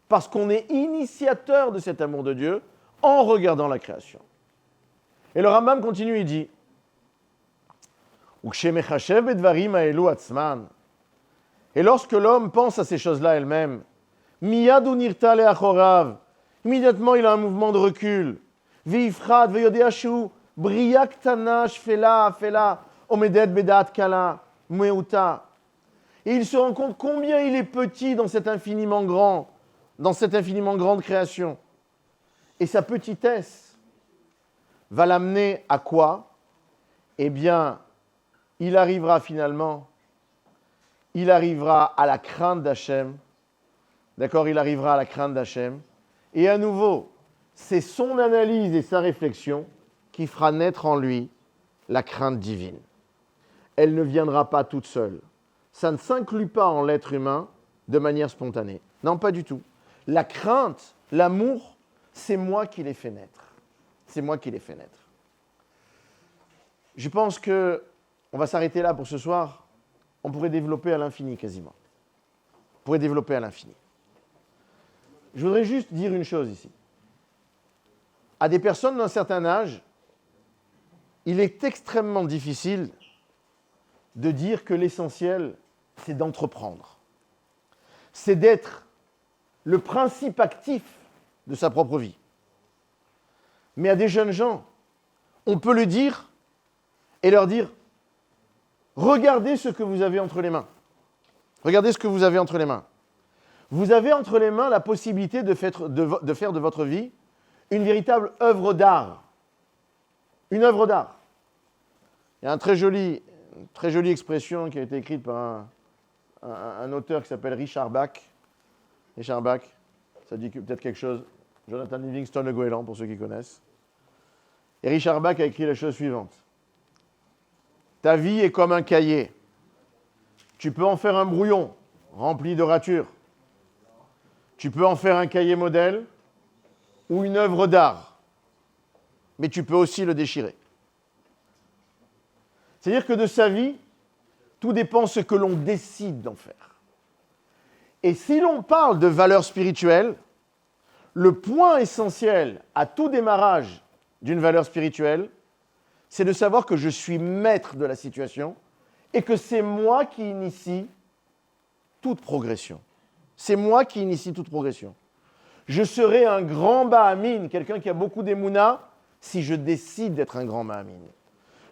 Parce qu'on est initiateur de cet amour de Dieu en regardant la création. Et le Rambam continue, il dit, et lorsque l'homme pense à ces choses-là elle-même, immédiatement il a un mouvement de recul. Et il se rend compte combien il est petit dans cette infiniment grande création. Et sa petitesse va l'amener à quoi? Eh bien, il arrivera à la crainte d'Hachem. D'accord, il arrivera à la crainte d'Hachem. Et à nouveau, c'est son analyse et sa réflexion qui fera naître en lui la crainte divine. Elle ne viendra pas toute seule. Ça ne s'inclut pas en l'être humain de manière spontanée. Non, pas du tout. La crainte, l'amour, c'est moi qui les fais naître. C'est moi qui les fais naître. Je pense qu'on va s'arrêter là pour ce soir. On pourrait développer à l'infini quasiment. On pourrait développer à l'infini. Je voudrais juste dire une chose ici. À des personnes d'un certain âge, il est extrêmement difficile de dire que l'essentiel, c'est d'entreprendre. C'est d'être le principe actif de sa propre vie. Mais à des jeunes gens, on peut le dire et leur dire « Regardez ce que vous avez entre les mains. Regardez ce que vous avez entre les mains. Vous avez entre les mains la possibilité de faire de votre vie une véritable œuvre d'art. Une œuvre d'art. Il y a une très jolie expression qui a été écrite par un auteur qui s'appelle Richard Bach. Richard Bach, ça dit peut-être quelque chose. Jonathan Livingston le Goéland, pour ceux qui connaissent. Et Richard Bach a écrit la chose suivante. Ta vie est comme un cahier. Tu peux en faire un brouillon rempli de ratures. Tu peux en faire un cahier modèle ou une œuvre d'art. Mais tu peux aussi le déchirer. C'est-à-dire que de sa vie, tout dépend de ce que l'on décide d'en faire. Et si l'on parle de valeurs spirituelles, le point essentiel à tout démarrage d'une valeur spirituelle, c'est de savoir que je suis maître de la situation et que c'est moi qui initie toute progression. C'est moi qui initie toute progression. Je serai un grand Bahamine, quelqu'un qui a beaucoup d'émouna, si je décide d'être un grand Bahamine.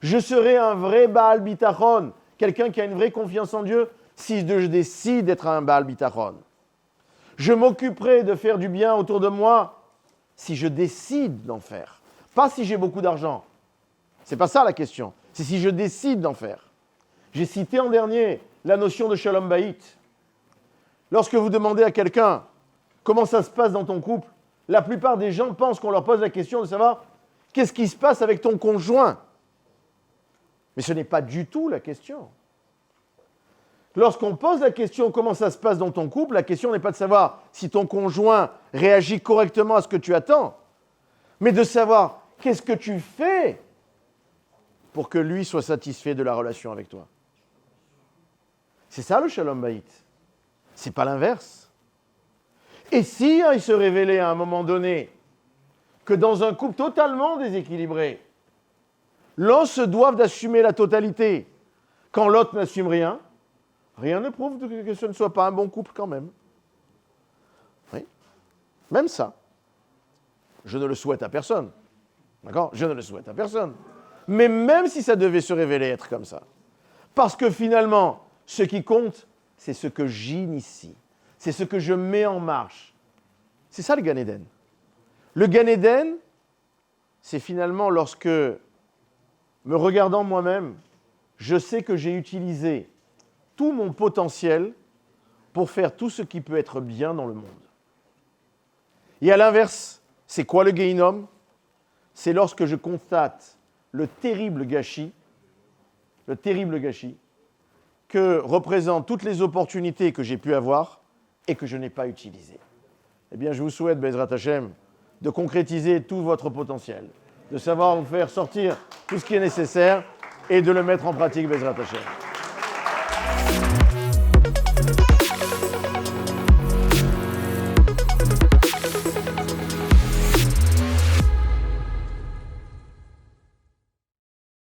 Je serai un vrai Baal Bitachon, quelqu'un qui a une vraie confiance en Dieu, si je décide d'être un Baal Bitachon. Je m'occuperai de faire du bien autour de moi, si je décide d'en faire. Pas si j'ai beaucoup d'argent. C'est pas ça la question. C'est si je décide d'en faire. J'ai cité en dernier la notion de Shalom Bayit. Lorsque vous demandez à quelqu'un comment ça se passe dans ton couple, la plupart des gens pensent qu'on leur pose la question de savoir qu'est-ce qui se passe avec ton conjoint. Mais ce n'est pas du tout la question. Lorsqu'on pose la question comment ça se passe dans ton couple, la question n'est pas de savoir si ton conjoint réagit correctement à ce que tu attends, mais de savoir qu'est-ce que tu fais pour que lui soit satisfait de la relation avec toi. C'est ça le Shalom Bayit. C'est pas l'inverse. Et si il se révélait à un moment donné que dans un couple totalement déséquilibré, l'un se doit d'assumer la totalité quand l'autre n'assume rien, rien ne prouve que ce ne soit pas un bon couple quand même. Oui. Même ça. Je ne le souhaite à personne. D'accord ? Je ne le souhaite à personne. Mais même si ça devait se révéler être comme ça, parce que finalement, ce qui compte, c'est ce que j'initie. C'est ce que je mets en marche. C'est ça le Gan Eden. Le Gan Eden, c'est finalement lorsque, me regardant moi-même, je sais que j'ai utilisé tout mon potentiel pour faire tout ce qui peut être bien dans le monde. Et à l'inverse, c'est quoi le Gehinom ? c'est lorsque je constate le terrible gâchis que représentent toutes les opportunités que j'ai pu avoir et que je n'ai pas utilisées. Eh bien, je vous souhaite, Bezrat Hashem, de concrétiser tout votre potentiel, de savoir vous faire sortir tout ce qui est nécessaire et de le mettre en pratique, Bezrat Hashem.